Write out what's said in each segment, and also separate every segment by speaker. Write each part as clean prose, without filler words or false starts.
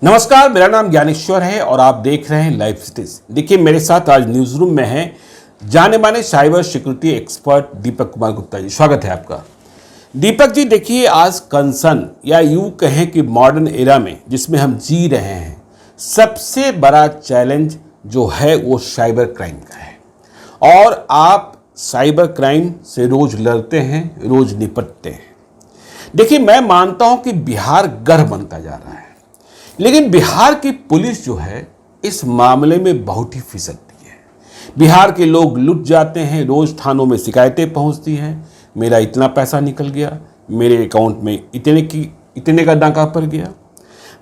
Speaker 1: नमस्कार, मेरा नाम ज्ञानेश्वर है और आप देख रहे हैं लाइव सिटीज। देखिए, मेरे साथ आज न्यूज रूम में हैं जाने माने cyber security expert Deepak Kumar Gupta ji. स्वागत है आपका। दीपक जी, देखिए, आज कंसर्न या यूं कहें कि मॉडर्न एरा में जिसमें हम जी रहे हैं, सबसे बड़ा चैलेंज जो है वो साइबर क्राइम का है और आप साइबर क्राइम से रोज लड़ते हैं, रोज निपटते हैं। देखिए, मैं मानता हूं कि बिहार गर्व बनता जा रहा है, लेकिन बिहार की पुलिस जो है इस मामले में बहुत ही फिसलती है। बिहार के लोग लुट जाते हैं, रोज थानों में शिकायतें पहुंचती हैं, मेरा इतना पैसा निकल गया, मेरे अकाउंट में इतने का डाका पड़ गया।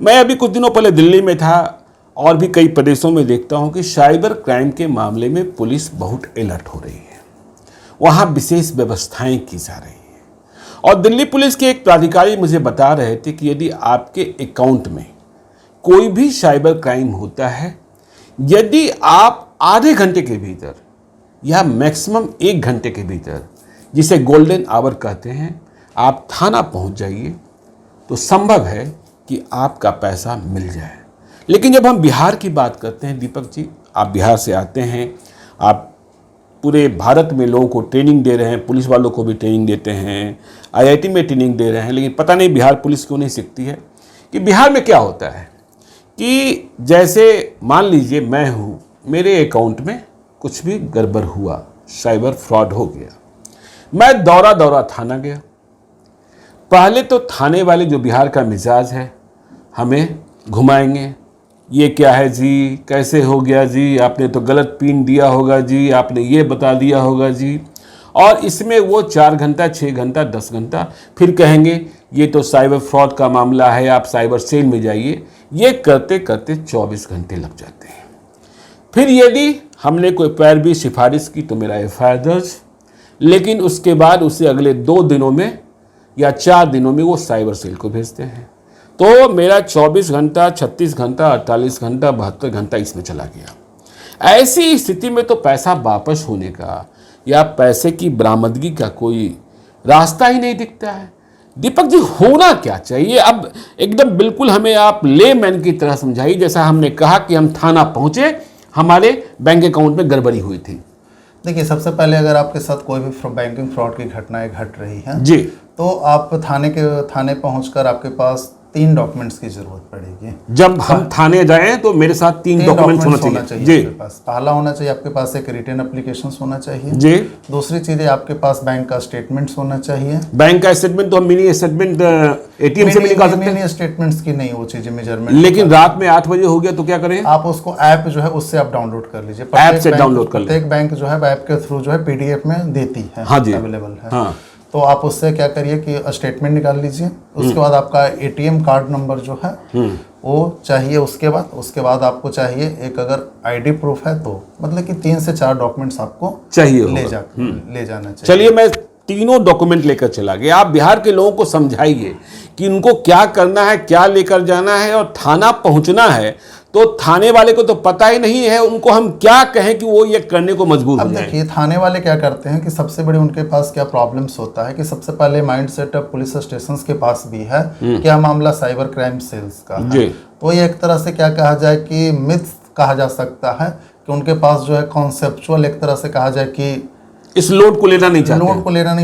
Speaker 1: मैं अभी कुछ दिनों पहले दिल्ली में था और भी कई प्रदेशों में देखता हूं कि साइबर क्राइम के मामले में पुलिस बहुत अलर्ट हो रही है, वहां विशेष व्यवस्थाएं की जा रही हैं। और दिल्ली पुलिस के एक प्राधिकारी मुझे बता रहे थे कि यदि आपके अकाउंट में कोई भी साइबर क्राइम होता है, यदि आप आधे घंटे के भीतर या मैक्सिमम 1 घंटे के भीतर, जिसे गोल्डन आवर कहते हैं, आप थाना पहुंच जाइए तो संभव है कि आपका पैसा मिल जाए। लेकिन जब हम बिहार की बात करते हैं, दीपक जी, आप बिहार से आते हैं, आप पूरे भारत में लोगों को ट्रेनिंग दे रहे हैं, पुलिस वालों को भी ट्रेनिंग देते हैं, IIT में ट्रेनिंग दे रहे हैं, लेकिन पता नहीं बिहार पुलिस क्यों नहीं सीखती है कि बिहार में क्या होता है कि जैसे मान लीजिए मैं हूँ, मेरे अकाउंट में कुछ भी गड़बड़ हुआ, साइबर फ्रॉड हो गया, मैं दौरा थाना गया। पहले तो थाने वाले, जो बिहार का मिजाज है, हमें घुमाएंगे, ये क्या है जी, कैसे हो गया जी, आपने तो गलत पिन दिया होगा जी, आपने ये बता दिया होगा जी, और इसमें वो 4 घंटा, 6 घंटा, 10 घंटा, फिर कहेंगे ये तो साइबर फ्रॉड का मामला है, आप साइबर सेल में जाइए। ये करते करते 24 घंटे लग जाते हैं। फिर यदि हमने कोई पैरवी सिफारिश की तो मेरा FIR दर्ज, लेकिन उसके बाद उसे अगले 2 दिनों में या 4 दिनों में वो साइबर सेल को भेजते हैं। तो मेरा 24 घंटा, 36 घंटा, 48 घंटा, 72 घंटा इसमें चला गया। ऐसी स्थिति में तो पैसा वापस होने का या पैसे की बरामदगी का कोई रास्ता ही नहीं दिखता है। दीपक जी, होना क्या चाहिए? अब एकदम बिल्कुल हमें आप लेमैन की तरह समझाइए। जैसा हमने कहा कि हम थाना पहुंचे, हमारे बैंक अकाउंट में गड़बड़ी हुई थी।
Speaker 2: देखिए, सबसे पहले अगर आपके साथ कोई भी बैंकिंग फ्रॉड की घटनाएं घट रही हैं
Speaker 1: जी,
Speaker 2: तो आप थाने पहुंचकर आपके पास 3 डॉक्यूमेंट्स की जरूरत पड़ेगी।
Speaker 1: जब हम थाने जाएं तो मेरे साथ 3 डॉक्यूमेंट्स होना चाहिए जी।
Speaker 2: आपके पास पहला होना चाहिए, आपके पास एक रिटन एप्लीकेशन होना चाहिए
Speaker 1: जी।
Speaker 2: दूसरी चीज है, आपके पास बैंक का स्टेटमेंट्स होना चाहिए।
Speaker 1: बैंक का स्टेटमेंट तो हम मिनी स्टेटमेंट ATM से भी निकाल सकते हैं।
Speaker 2: मिनी स्टेटमेंट्स की नहीं वो चीजें मेजरमेंट।
Speaker 1: लेकिन रात में 8 बजे हो गया तो क्या करें?
Speaker 2: आप उसको ऐप जो है उससे आप डाउनलोड कर लीजिए।
Speaker 1: ऐप से डाउनलोड कर लीजिए।
Speaker 2: प्रत्येक बैंक जो है ऐप के थ्रू जो है PDF में देती है,
Speaker 1: हाँ जी,
Speaker 2: अवेलेबल है।
Speaker 1: हाँ।
Speaker 2: तो आप उससे क्या करिए कि स्टेटमेंट निकाल लीजिए। उसके बाद आपका ATM कार्ड नंबर जो है वो चाहिए। उसके बाद आपको चाहिए एक, अगर ID प्रूफ है तो मतलब कि 3 से 4 डॉक्यूमेंट्स आपको
Speaker 1: चाहिए
Speaker 2: ले जाना चाहिए।
Speaker 1: चलिए, मैं तीनों डॉक्यूमेंट लेकर चला गया। आप बिहार के लोगों को समझाइए कि उनको क्या करना है, क्या लेकर जाना है, और थाना पहुंचना है तो थाने वाले को तो पता ही नहीं है, उनको हम क्या कहें कि वो ये करने को मजबूर हो जाए।
Speaker 2: अब देखिए, थाने वाले क्या करते हैं कि सबसे बड़ी उनके पास क्या प्रॉब्लम्स होता है कि सबसे पहले माइंड सेट पुलिस स्टेशन के पास भी है, क्या मामला साइबर क्राइम सेल्स का है। तो ये एक तरह से क्या कहा जाए कि मिथ कहा जा सकता है कि उनके पास जो है कॉन्सेप्चुअल, एक तरह से कहा जाए कि
Speaker 1: इस लोड को लेना नहीं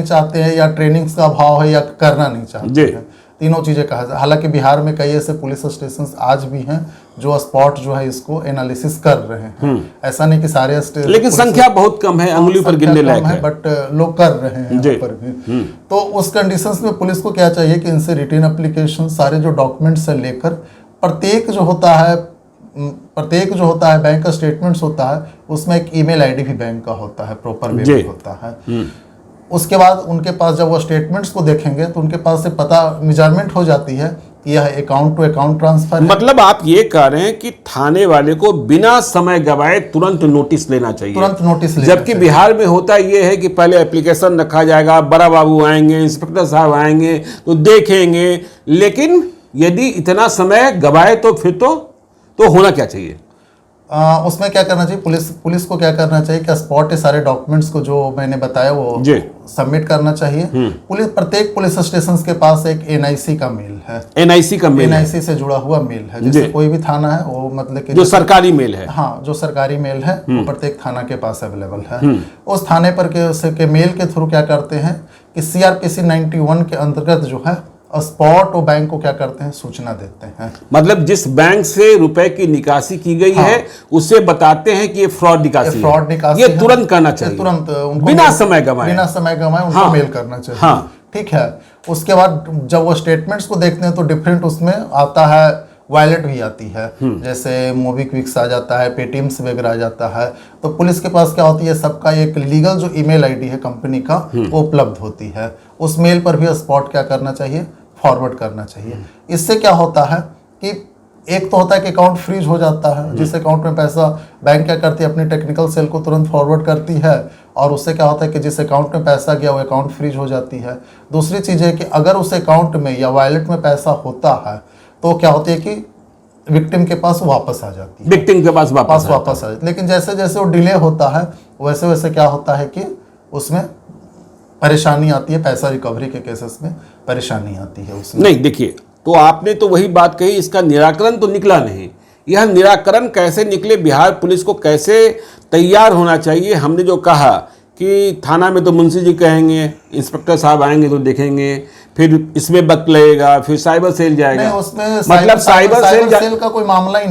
Speaker 1: चाहते
Speaker 2: हैं, या ट्रेनिंग का अभाव है, या करना नहीं चाहते हैं। तीनों चीजें कहा जाए। हालांकि बिहार में कई ऐसे पुलिस स्टेशन आज भी हैं जो स्पॉट जो है इसको एनालिसिस कर रहे हैं। ऐसा नहीं कि सारे,
Speaker 1: लेकिन संख्या बहुत कम है, अंगुली पर गिनने लायक है,
Speaker 2: बट लोग कर रहे हैं यहाँ पर भी। तो उस कंडीशंस में पुलिस को क्या चाहिए कि इनसे रिटन एप्लीकेशन, सारे जो डॉक्यूमेंट्स से लेकर प्रत्येक जो होता है बैंक का स्टेटमेंट्स होता है, उसमें एक ईमेल ID भी बैंक का होता है, प्रॉपर वे में होता है। उसके बाद उनके पास जब वो स्टेटमेंट्स को देखेंगे तो उनके पास से पता मेजरमेंट हो जाती है कि यह अकाउंट टू अकाउंट ट्रांसफर है।
Speaker 1: मतलब आप ये कह रहे हैं कि थाने वाले को बिना समय गवाए तुरंत नोटिस लेना चाहिए। जबकि बिहार में होता ये है कि पहले एप्लीकेशन रखा जाएगा, बड़ा बाबू आएंगे, इंस्पेक्टर साहब आएंगे तो देखेंगे। लेकिन यदि इतना समय गवाए तो फिर तो होना क्या चाहिए?
Speaker 2: उसमें क्या करना चाहिए, पुलिस को क्या करना चाहिए कि स्पॉट ये सारे डॉक्यूमेंट्स को जो मैंने बताया वो सबमिट करना चाहिए। प्रत्येक पुलिस स्टेशन के पास एक एनआईसी का मेल है, एनआईसी से जुड़ा हुआ मेल है। जैसे कोई भी थाना है वो मतलब कि
Speaker 1: जो सरकारी मेल है,
Speaker 2: हाँ जो सरकारी मेल है वो प्रत्येक थाना के पास अवेलेबल है। उस थाने पर के मेल के थ्रू क्या करते हैं कि सीआरपीसी 91 के अंतर्गत जो है स्पॉट और बैंक को क्या करते हैं, सूचना देते हैं।
Speaker 1: मतलब जिस बैंक से रुपए की निकासी की गई है उसे बताते हैं कि ये फ्रॉड निकासी ये तुरंत करना चाहिए,
Speaker 2: तुरंत उनको
Speaker 1: बिना समय गंवाए
Speaker 2: उनको मेल करना चाहिए। ठीक है। उसके बाद जब वो स्टेटमेंट्स को देखते हैं तो डिफरेंट उसमें आता है, वॉलेट भी आती है, जैसे मोबीक्विक आ जाता है, पेटीएम्स वगैरह आ जाता है। तो पुलिस के पास क्या होती है, सबका एक लीगल जो ईमेल आईडी है कंपनी का वो उपलब्ध होती है। उस मेल पर भी स्पॉट क्या करना चाहिए, फॉरवर्ड करना चाहिए। इससे क्या होता है कि एक तो होता है कि अकाउंट फ्रीज हो जाता है, जिस अकाउंट में पैसा, बैंक क्या करती है अपनी टेक्निकल सेल को तुरंत फॉरवर्ड करती है और उससे क्या होता है कि जिस अकाउंट में पैसा गया वो अकाउंट फ्रीज हो जाती है। दूसरी चीज़ है कि अगर उस अकाउंट में या वॉलेट में पैसा होता है तो क्या होती है कि विक्टिम के पास वापस आ जाती है,
Speaker 1: विक्टिम के पास वापस
Speaker 2: आ जाती है। लेकिन जैसे जैसे वो डिले होता है वैसे वैसे क्या होता है कि उसमें परेशानी आती है, पैसा रिकवरी के केसेस में परेशानी आती है उसमें।
Speaker 1: नहीं देखिए, तो आपने तो वही बात कही, इसका निराकरण तो निकला नहीं। यह निराकरण कैसे निकले, बिहार पुलिस को कैसे तैयार होना चाहिए। हमने जो कहा कि थाना में तो मुंशी जी कहेंगे, इंस्पेक्टर साहब आएंगे तो देखेंगे, फिर इसमें वक्त लगेगा, फिर साइबर सेल जाएगा।
Speaker 2: नहीं, उसमें
Speaker 1: मतलब साइबर सेल
Speaker 2: का कोई मामला ही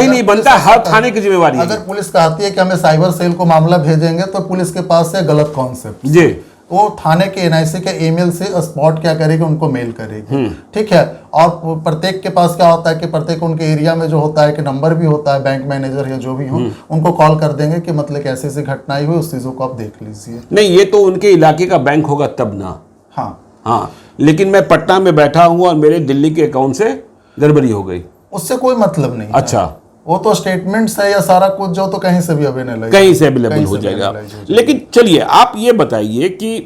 Speaker 2: नहीं
Speaker 1: बनता, हर थाने की जिम्मेवारी है।
Speaker 2: अगर पुलिस कहती है कि हमें साइबर सेल को मामला भेजेंगे तो पुलिस के पास है गलत कॉन्सेप्ट
Speaker 1: जी।
Speaker 2: वो थाने के एनआईसी के ईमेल से स्पॉट क्या करेगी, उनको मेल करेगी। ठीक है। और प्रत्येक के पास क्या होता है कि प्रत्येक उनके एरिया में जो होता है कि नंबर भी होता है, बैंक मैनेजर या जो भी हो उनको कॉल कर देंगे कि मतलब ऐसी ऐसी घटनाएं हुई, उस चीज़ों को आप देख लीजिए।
Speaker 1: नहीं, ये तो उनके इलाके का बैंक होगा तब ना। हाँ, लेकिन मैं पटना में बैठा हूँ और मेरे दिल्ली के अकाउंट से गड़बड़ी हो गई,
Speaker 2: उससे कोई मतलब नहीं।
Speaker 1: अच्छा,
Speaker 2: वो तो स्टेटमेंट्स है या सारा कुछ जो तो कहीं से भी
Speaker 1: अवेलेबल हो जाएगा। लेकिन चलिए आप ये बताइए कि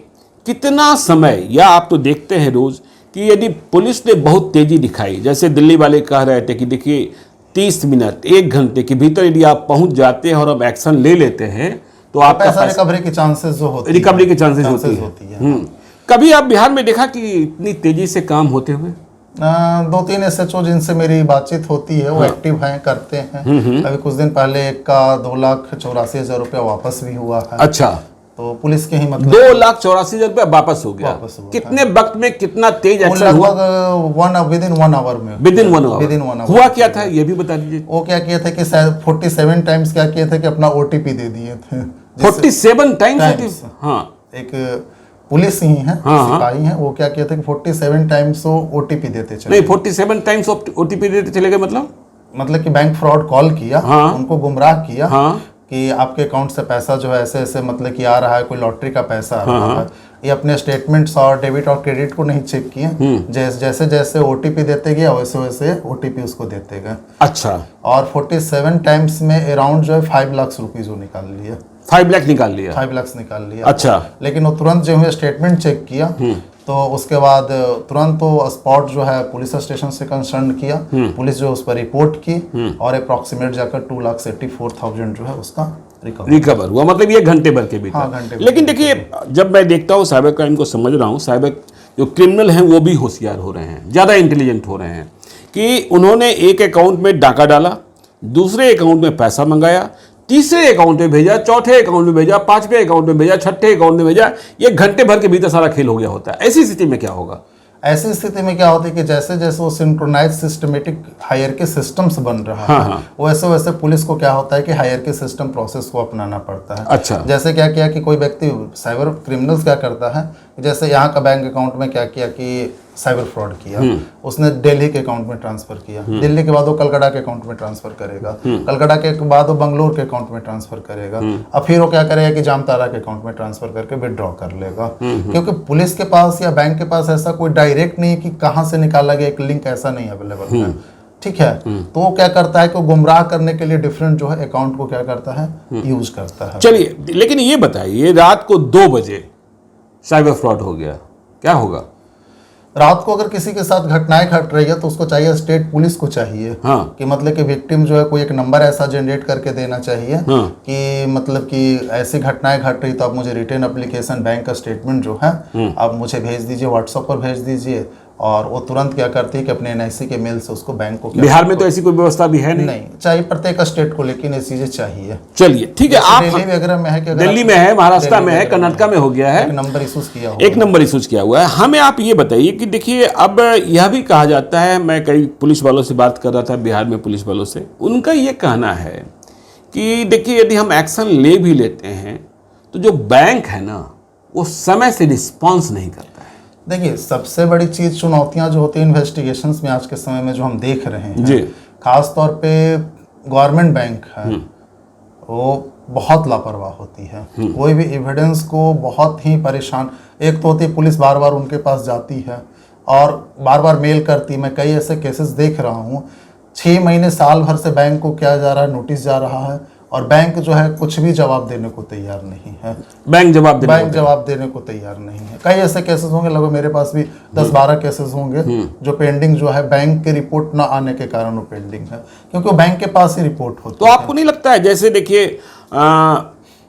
Speaker 1: कितना समय, या आप तो देखते हैं रोज कि यदि पुलिस ने बहुत तेजी दिखाई, जैसे दिल्ली वाले कह रहे थे कि देखिए 30 मिनट 1 घंटे के भीतर यदि आप पहुंच जाते हैं और अब एक्शन ले लेते हैं तो आपका
Speaker 2: पैसा रिकवरी के चांसेस जो होती है,
Speaker 1: रिकवरी के चांसेस होती है। कभी आप बिहार में देखा कि इतनी तेजी से काम होते हुए?
Speaker 2: 2-3 SHO जिनसे मेरी बातचीत होती है वो एक्टिव हैं, करते हैं। अभी कुछ दिन पहले एक का 2,84,000 रुपया वापस भी हुआ है।
Speaker 1: अच्छा,
Speaker 2: तो पुलिस के ही मतलब
Speaker 1: 2,84,000 रुपया वापस हो गया। कितने वक्त में, कितना तेज एक्शन हुआ?
Speaker 2: विदिन 1 आवर में।
Speaker 1: विदिन वन आवर हुआ क्या था, ये भी बता दीजिए।
Speaker 2: वो क्या किया था कि 47 टाइम्स क्या किया था कि अपना OTP दे दिए थे।
Speaker 1: 47 टाइम्स? हाँ,
Speaker 2: एक पुलिस ही है, सिपाही हैं, वो क्या किया था कि 47 टाइम्स वो OTP देते चले।
Speaker 1: नहीं, 47 टाइम्स OTP देते चले गए
Speaker 2: मतलब कि बैंक फ्रॉड कॉल किया, उनको गुमराह किया कि आपके अकाउंट से पैसा जो है ऐसे ऐसे मतलब कि आ रहा है, कोई लॉटरी का पैसा आ रहा है। ये अपने स्टेटमेंट्स और डेबिट और क्रेडिट को नहीं चेक किए, जैसे जैसे OTP देते गया वैसे वैसे OTP उसको देते गए।
Speaker 1: अच्छा। और
Speaker 2: 47 टाइम्स में अराउंड जो है 5 लाख रुपीज वो निकाल लिया।
Speaker 1: 5 लाख निकाल लिया?
Speaker 2: 5 लाख निकाल लिया।
Speaker 1: अच्छा।
Speaker 2: लेकिन वो तुरंत जो है स्टेटमेंट चेक किया तो उसके बाद तुरंत तो स्पॉट जो है पुलिस स्टेशन से कंसर्न किया, पुलिस जो उस पर रिपोर्ट की और अप्रॉक्सीमेट जाकर 2,84,000 जो है उसका
Speaker 1: रिकवर हुआ। मतलब ये घंटे भर के भीतर। लेकिन देखिए, जब मैं देखता हूँ साइबर क्राइम को समझ रहा हूँ, साइबर जो क्रिमिनल हैं वो भी होशियार हो रहे हैं, ज़्यादा इंटेलिजेंट हो रहे हैं कि उन्होंने एक अकाउंट में डाका डाला, दूसरे अकाउंट में पैसा मंगाया, तीसरे अकाउंट में भेजा, चौथे अकाउंट में भेजा, 5वें अकाउंट में भेजा, 6ठे अकाउंट में भेजा। ये घंटे भर के भीतर सारा खेल हो गया होता है। ऐसी स्थिति में क्या होगा?
Speaker 2: ऐसी स्थिति में क्या होता है कि जैसे जैसे वो सिंक्रोनाइज सिस्टमेटिक हायरकी सिस्टम्स बन रहा है, वैसे वैसे पुलिस को क्या होता है कि हायरकी सिस्टम प्रोसेस को अपनाना पड़ता है।
Speaker 1: अच्छा।
Speaker 2: जैसे क्या किया कि कोई व्यक्ति, साइबर क्रिमिनल्स क्या करता है, जैसे यहाँ का बैंक अकाउंट में क्या किया कि साइबर फ्रॉड किया, उसने दिल्ली के अकाउंट में ट्रांसफर किया, दिल्ली के बाद वो कलकत्ता के अकाउंट में ट्रांसफर करेगा, कलकत्ता के बाद वो बंगलोर के अकाउंट में ट्रांसफर करेगा, अब फिर वो क्या करेगा कि जामतारा के अकाउंट में ट्रांसफर करके विड्रॉ कर लेगा। क्योंकि पुलिस के पास या बैंक के पास ऐसा कोई डायरेक्ट नहीं है कि कहाँ से निकाला गया, एक लिंक ऐसा नहीं अवेलेबल है। ठीक है। तो वो क्या करता है कि वो गुमराह करने के लिए डिफरेंट जो है अकाउंट को क्या करता है, यूज करता है।
Speaker 1: चलिए, लेकिन ये बताइए, रात को 2 बजे साइबर फ्रॉड हो गया, क्या होगा?
Speaker 2: रात को अगर किसी के साथ घटनाएं घट रही है तो उसको चाहिए, स्टेट पुलिस को चाहिए
Speaker 1: हाँ।
Speaker 2: कि मतलब कि विक्टिम जो है कोई एक नंबर ऐसा जनरेट करके देना चाहिए
Speaker 1: हाँ।
Speaker 2: कि मतलब कि ऐसी घटनाएं घट रही तो आप मुझे रिटर्न एप्लीकेशन बैंक का स्टेटमेंट जो है आप मुझे भेज दीजिए, व्हाट्सएप पर भेज दीजिए, और वो तुरंत क्या करती है कि अपने एनआईसी के मेल से उसको बैंक को
Speaker 1: बिहार में तो ऐसी कोई व्यवस्था भी है नहीं,
Speaker 2: चाहिए प्रत्येक स्टेट को, लेकिन ये चीजें चाहिए।
Speaker 1: चलिए ठीक है, आप
Speaker 2: दिल्ली वगैरह में है कि
Speaker 1: दिल्ली में है, महाराष्ट्र में है, कर्नाटका में हो गया है,
Speaker 2: एक नंबर इशूज किया हुआ
Speaker 1: एक नंबर इशूज किया हुआ है। हमें आप ये बताइए कि देखिए अब यह भी कहा जाता है, मैं कई पुलिस वालों से बात कर रहा था बिहार में पुलिस वालों से, उनका ये कहना है कि देखिए यदि हम एक्शन ले भी लेते हैं तो जो बैंक है ना वो समय से रिस्पॉन्स नहीं करता है।
Speaker 2: देखिए सबसे बड़ी चीज चुनौतियां जो होती है इन्वेस्टिगेशंस में आज के समय में जो हम देख रहे हैं
Speaker 1: जी,
Speaker 2: खास तौर पे गवर्नमेंट बैंक है वो बहुत लापरवाह होती है, कोई भी एविडेंस को बहुत ही परेशान, एक तो होती है पुलिस बार बार उनके पास जाती है और बार बार मेल करती, मैं कई ऐसे केसेस देख रहा हूँ 6 महीने साल भर से बैंक को क्या जा रहा है, नोटिस जा रहा है और बैंक जो है कुछ भी जवाब देने को तैयार नहीं है। बैंक जवाब देने को तैयार नहीं है। कई ऐसे केसेस होंगे, लगभग मेरे पास भी 10-12 केसेस होंगे जो पेंडिंग जो है, बैंक की रिपोर्ट ना आने के कारण वो पेंडिंग है, क्योंकि वो बैंक के पास ही रिपोर्ट होती
Speaker 1: तो आपको नहीं लगता है जैसे देखिए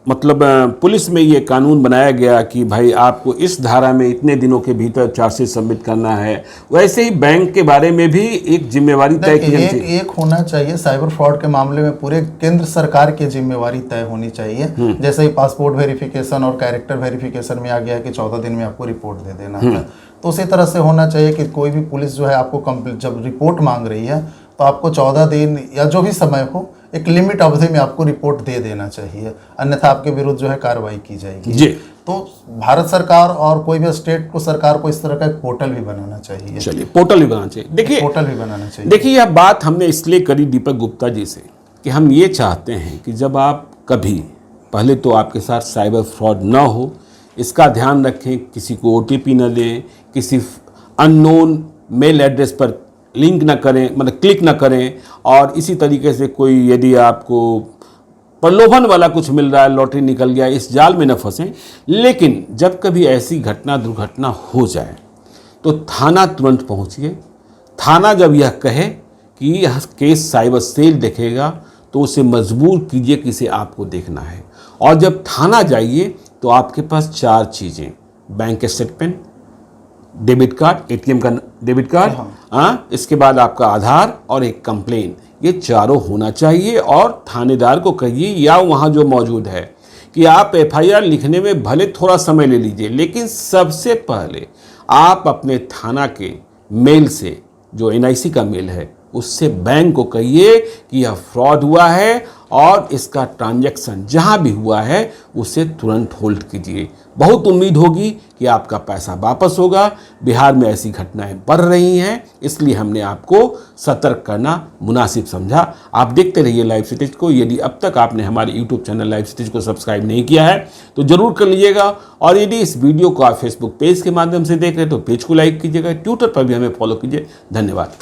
Speaker 1: मतलब पुलिस में ये कानून बनाया गया कि भाई आपको इस धारा में इतने दिनों के भीतर चार्जशीट सबमिट करना है, वैसे ही बैंक के बारे में भी एक जिम्मेवारी तय की जानी चाहिए।
Speaker 2: एक होना चाहिए साइबर फ्रॉड के मामले में पूरे केंद्र सरकार की जिम्मेवारी तय होनी चाहिए। जैसे ही पासपोर्ट वेरिफिकेशन और कैरेक्टर वेरिफिकेशन में आ गया कि 14 दिन में आपको रिपोर्ट दे देना है, तो उसी तरह से होना चाहिए कि कोई भी पुलिस जो है आपको कंप्लीट जब रिपोर्ट मांग रही है तो आपको 14 दिन या जो भी समय हो एक लिमिट अवधि में आपको रिपोर्ट दे देना चाहिए, अन्यथा आपके विरुद्ध जो है कार्रवाई की जाएगी
Speaker 1: जी।
Speaker 2: तो भारत सरकार और कोई भी स्टेट को सरकार को इस तरह का एक पोर्टल भी बनाना चाहिए।
Speaker 1: चलिए पोर्टल भी बनाना चाहिए। देखिए
Speaker 2: पोर्टल भी बनाना चाहिए।
Speaker 1: देखिए यह बात हमने इसलिए करी दीपक गुप्ता जी से कि हम ये चाहते हैं कि जब आप कभी, पहले तो आपके साथ साइबर फ्रॉड ना हो, इसका ध्यान रखें, किसी को OTP न दें, किसी अननोन मेल एड्रेस पर लिंक ना करें, मतलब क्लिक ना करें, और इसी तरीके से कोई यदि आपको प्रलोभन वाला कुछ मिल रहा है, लॉटरी निकल गया, इस जाल में न फंसें। लेकिन जब कभी ऐसी घटना दुर्घटना हो जाए तो थाना तुरंत पहुंचिए। थाना जब यह कहे कि यह केस साइबर सेल देखेगा तो उसे मजबूर कीजिए कि इसे आपको देखना है, और जब थाना जाइए तो आपके पास 4 चीज़ें, bank statement, debit card, ATM का डेबिट कार्ड, इसके बाद आपका आधार और एक कंप्लेन, ये चारों होना चाहिए। और थानेदार को कहिए या वहाँ जो मौजूद है कि आप FIR लिखने में भले थोड़ा समय ले लीजिए, लेकिन सबसे पहले आप अपने थाना के मेल से, जो NIC का मेल है, उससे बैंक को कहिए कि यह फ्रॉड हुआ है और इसका ट्रांजैक्शन जहां भी हुआ है उसे तुरंत होल्ड कीजिए। बहुत उम्मीद होगी कि आपका पैसा वापस होगा। बिहार में ऐसी घटनाएं बढ़ रही हैं, इसलिए हमने आपको सतर्क करना मुनासिब समझा। आप देखते रहिए लाइव सिटीज को। यदि अब तक आपने हमारे यूट्यूब चैनल लाइव सिटीज को सब्सक्राइब नहीं किया है तो जरूर कर लीजिएगा, और यदि इस वीडियो को आप फेसबुक पेज के माध्यम से देख रहे हैं तो पेज को लाइक कीजिएगा, ट्विटर पर भी हमें फॉलो कीजिए। धन्यवाद।